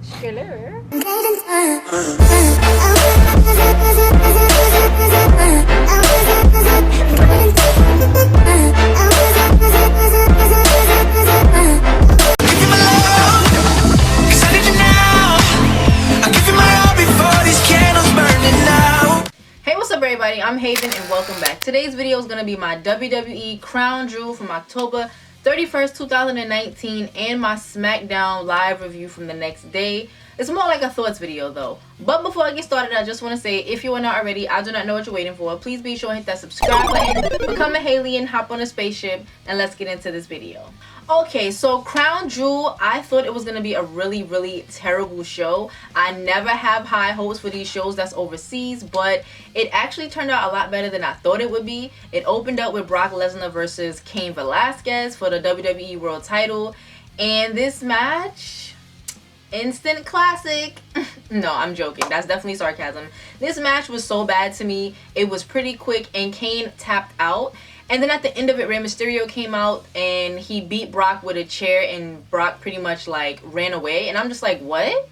Skiller. Hey, what's up everybody? I'm Haven and welcome back. Today's video is going to be my WWE Crown Jewel from October 31st, 2019 and my SmackDown live review from the next day. It's more like a thoughts video though. But before I get started, I just want to say, if you are not already, I do not know what you're waiting for. Please be sure to hit that subscribe button, become a Haley, hop on a spaceship, and let's get into this video. Okay, so Crown Jewel, I thought it was going to be a really terrible show. I never have high hopes for these shows that's overseas, but it actually turned out a lot better than I thought it would be. It opened up with Brock Lesnar versus Cain Velasquez for the WWE World title, and this match, instant classic. No, I'm joking. That's definitely sarcasm. This match was so bad to me. It was pretty quick and Cain tapped out. And then at the end of it, Rey Mysterio came out and he beat Brock with a chair and Brock pretty much like ran away. And I'm just like, what?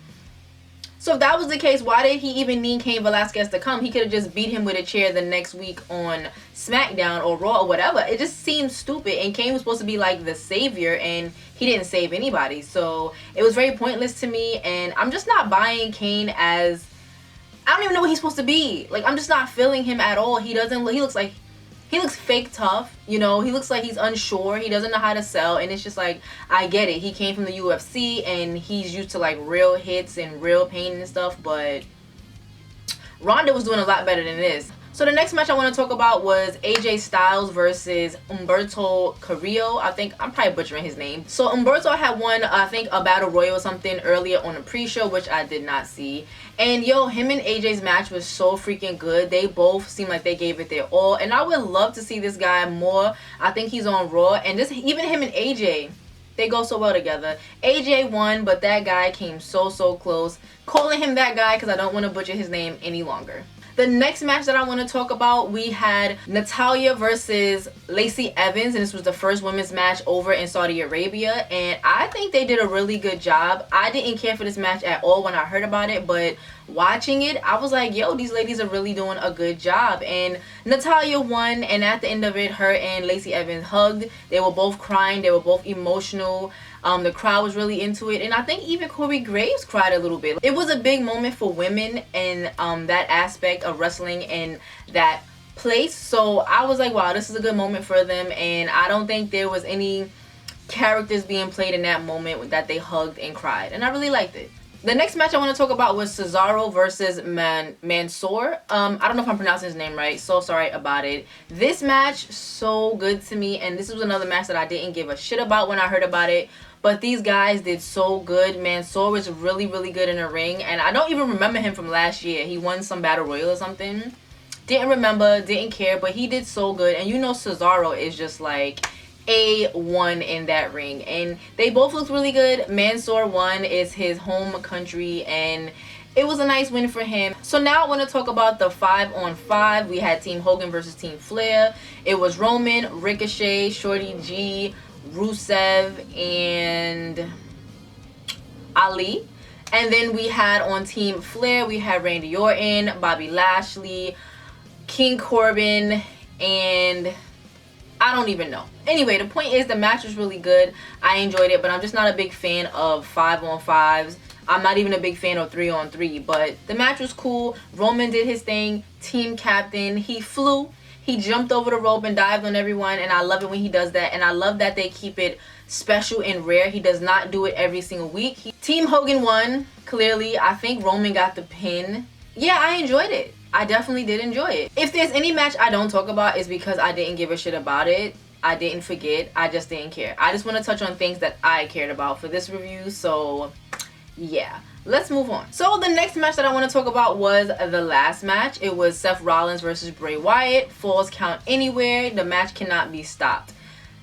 So if that was the case, why did he even need Cain Velasquez to come? He could have just beat him with a chair the next week on SmackDown or Raw or whatever. It just seemed stupid. And Cain was supposed to be like the savior and he didn't save anybody. So it was very pointless to me. And I'm just not buying Cain as, I don't even know what he's supposed to be. Like, I'm just not feeling him at all. He looks fake tough, you know. He looks like he's unsure. He doesn't know how to sell, and it's just like, I get it. He came from the UFC and he's used to like real hits and real pain and stuff, but Ronda was doing a lot better than this. So the next match I want to talk about was AJ Styles versus Humberto Carrillo. I think I'm probably butchering his name. So Humberto had won, I think, a battle royal or something earlier on the pre-show, which I did not see. And yo, him and AJ's match was so freaking good. They both seemed like they gave it their all, and I would love to see this guy more. I think he's on Raw, and this, even him and AJ, they go so well together. AJ won, but that guy came so close. Calling him that guy because I don't want to butcher his name any longer. The next match that I want to talk about, we had Natalya versus Lacey Evans, and this was the first women's match over in Saudi Arabia, and I think they did a really good job. I didn't care for this match at all when I heard about it, but watching it, I was like, yo, these ladies are really doing a good job. And Natalya won, and at the end of it, her and Lacey Evans hugged. They were both crying. They were both emotional. The crowd was really into it, and I think even Corey Graves cried a little bit. It was a big moment for women in that aspect of wrestling and that place. So I was like, wow, this is a good moment for them, and I don't think there was any characters being played in that moment that they hugged and cried, and I really liked it. The next match I want to talk about was Cesaro versus Mansoor. I don't know if I'm pronouncing his name right, so sorry about it. This match, so good to me, and this was another match that I didn't give a shit about when I heard about it. But these guys did so good. Mansoor was really good in the ring, and I don't even remember him from last year. He won some battle royal or something. Didn't remember, didn't care, but he did so good. And you know Cesaro is just like A1 in that ring, and they both looked really good. Mansoor won. Is his home country, and it was a nice win for him. So now I want to talk about the 5-on-5. We had Team Hogan versus Team Flair. It was Roman, Ricochet, Shorty G, Rusev, and Ali. And then we had on Team Flair, we had Randy Orton, Bobby Lashley, King Corbin, and I don't even know. Anyway, the point is the match was really good. I enjoyed it, but I'm just not a big fan of 5-on-5s. I'm not even a big fan of 3-on-3, but the match was cool. Roman did his thing, team captain. He flew. He jumped over the rope and dived on everyone, and I love it when he does that, and I love that they keep it special and rare. He does not do it every single week. Team Hogan won, clearly. I think Roman got the pin. Yeah, I enjoyed it. I definitely did enjoy it. If there's any match I don't talk about, it's because I didn't give a shit about it. I didn't forget. I just didn't care. I just want to touch on things that I cared about for this review, so yeah. Let's move on. So the next match that I want to talk about was the last match. It was Seth Rollins versus Bray Wyatt. Falls count anywhere. The match cannot be stopped.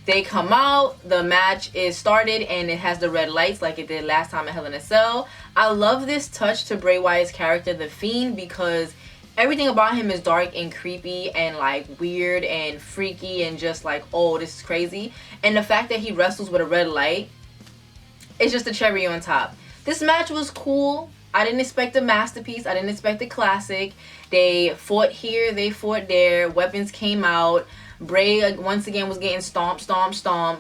They come out, the match is started, and it has the red lights like it did last time at Hell in a Cell. I love this touch to Bray Wyatt's character, The Fiend, because everything about him is dark and creepy and like weird and freaky and just like, oh, this is crazy. And the fact that he wrestles with a red light, it's just a cherry on top. This match was cool. I didn't expect a masterpiece. I didn't expect a classic. They fought here, they fought there. Weapons came out. Bray once again was getting stomped.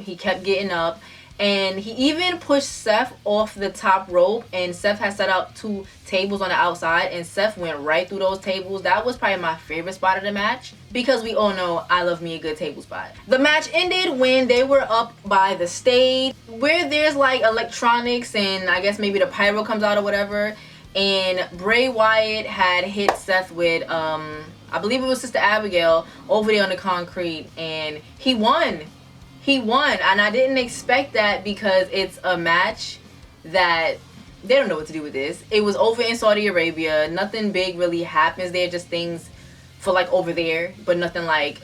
He kept getting up. And he even pushed Seth off the top rope. And Seth had set up 2 tables on the outside. And Seth went right through those tables. That was probably my favorite spot of the match, because we all know I love me a good table spot. The match ended when they were up by the stage, where there's like electronics and I guess maybe the pyro comes out or whatever. And Bray Wyatt had hit Seth with, I believe it was Sister Abigail, over there on the concrete. And he won. He won, and I didn't expect that, because it's a match that they don't know what to do with this. It was over in Saudi Arabia. Nothing big really happens there, just things for like over there, but nothing like,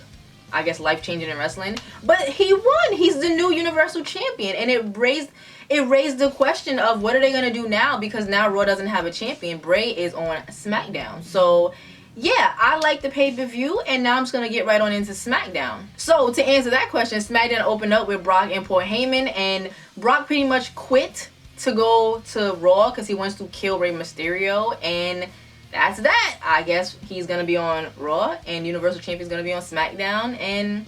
I guess, life-changing in wrestling. But he won. He's the new Universal Champion, and it raised the question of what are they gonna do now, because now Raw doesn't have a champion. Bray is on SmackDown. So yeah, I like the pay-per-view, and now I'm just going to get right on into SmackDown. So, to answer that question, SmackDown opened up with Brock and Paul Heyman, and Brock pretty much quit to go to Raw because he wants to kill Rey Mysterio, and that's that. I guess he's going to be on Raw, and Universal Champion is going to be on SmackDown, and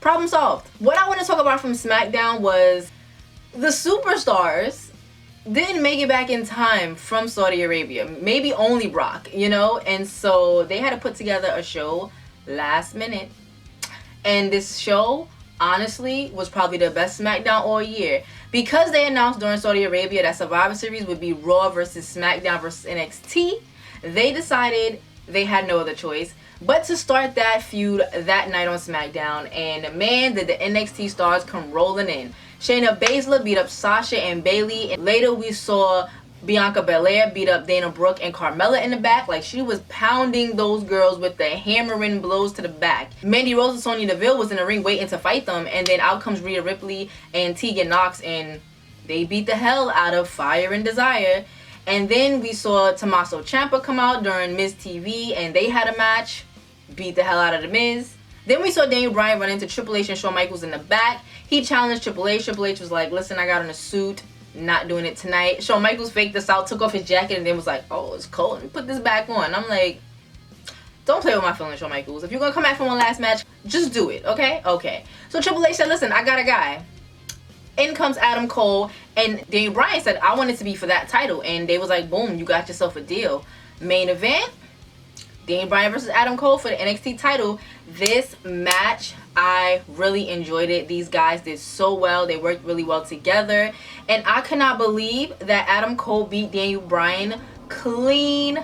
problem solved. What I want to talk about from SmackDown was the superstars didn't make it back in time from Saudi Arabia. Maybe only Brock, you know? And so they had to put together a show last minute. And this show, honestly, was probably the best SmackDown all year. Because they announced during Saudi Arabia that Survivor Series would be Raw versus SmackDown versus NXT, they decided they had no other choice but to start that feud that night on SmackDown. And man, did the NXT stars come rolling in. Shayna Baszler beat up Sasha and Bayley, and later we saw Bianca Belair beat up Dana Brooke and Carmella in the back. Like, she was pounding those girls with the hammering blows to the back. Mandy Rose and Sonya Deville was in the ring waiting to fight them, and then out comes Rhea Ripley and Tegan Nox, and they beat the hell out of Fire and Desire. And then we saw Tommaso Ciampa come out during Miz TV, and they had a match, beat the hell out of the Miz. Then we saw Daniel Bryan run into Triple H and Shawn Michaels in the back. He challenged Triple H. Triple H was like, listen, I got on a suit. Not doing it tonight. Shawn Michaels faked this out, took off his jacket, and then was like, oh, it's cold. Let me put this back on. I'm like, don't play with my feelings, Shawn Michaels. If you're going to come back from one last match, just do it, okay? Okay. So Triple H said, listen, I got a guy. In comes Adam Cole, and Daniel Bryan said, I want it to be for that title. And they was like, boom, you got yourself a deal. Main event, Daniel Bryan versus Adam Cole for the NXT title. This match, I really enjoyed it. These guys did so well. They worked really well together. And I cannot believe that Adam Cole beat Daniel Bryan clean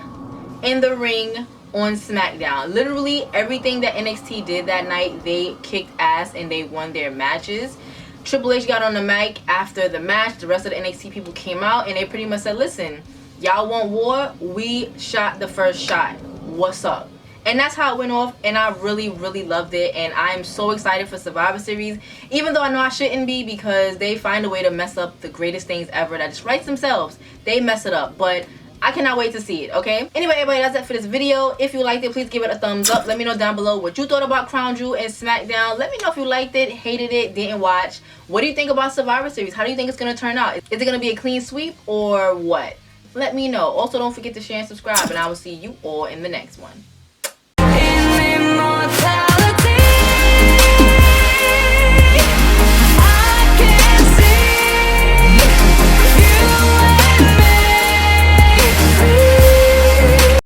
in the ring on SmackDown. Literally everything that NXT did that night, they kicked ass and they won their matches. Triple H got on the mic after the match. The rest of the NXT people came out and they pretty much said, listen, y'all want war? We shot the first shot. What's up? And that's how it went off, and I really, really loved it. And I'm so excited for Survivor Series, even though I know I shouldn't be, because they find a way to mess up the greatest things ever that just writes themselves. They mess it up, but I cannot wait to see it, okay? Anyway, everybody, that's it for this video. If you liked it, please give it a thumbs up. Let me know down below what you thought about Crown Jewel and SmackDown. Let me know if you liked it, hated it, didn't watch. What do you think about Survivor Series? How do you think it's going to turn out? Is it going to be a clean sweep or what? Let me know. Also, don't forget to share and subscribe, and I will see you all in the next one.